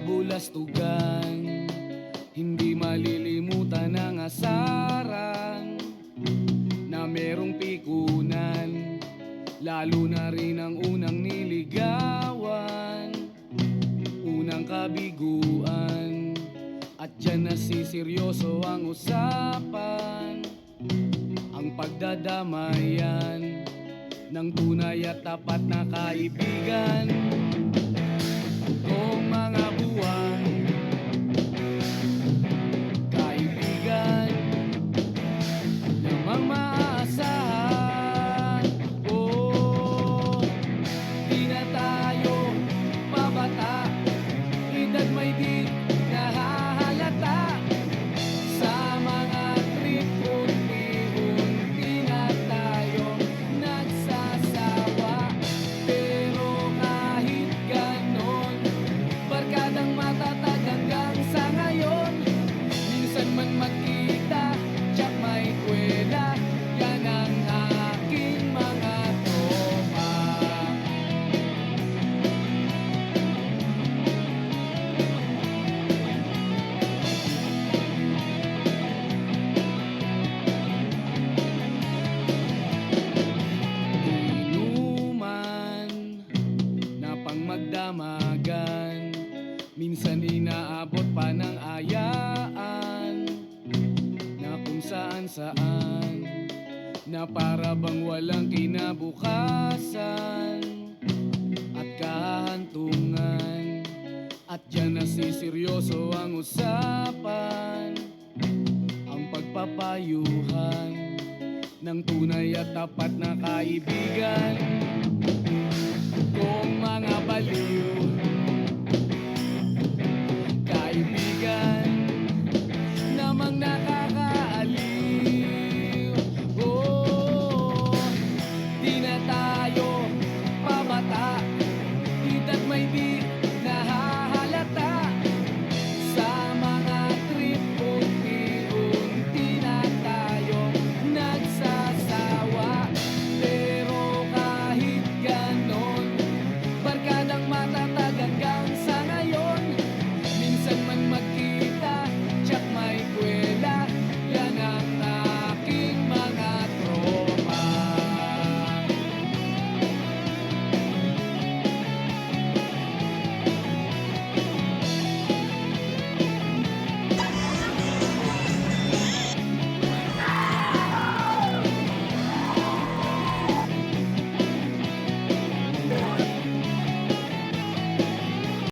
kabulastugan, hindi malilimutan ang asaran na merong pikunan, lalo na rin ang unang niligawan, unang kabiguan. At dyan nasiseryoso ang usapan, ang pagdadamayan ng tunay at tapat na kaibigan. Kung mga buwan, kaibigan namang maaasahan. Oh, di na tayo pabata, edad may di nahahalata. Sa mga trip unti-unti na tayong nagsasawa. Pero kahit ganon, barkadang matatag hanggang sa ngayon. Minsan man magkita, tsak may kwela, yan ang aking mga tropa. Inuman na pang magdamagan, minsan inaabot pa ng ayaan, na kung saan-saan, na para bang walang kinabukasan at kahantungan. At dyan nasiseryoso ang usapan, ang pagpapayuhan ng tunay at tapat na kaibigan. Kung mga baliw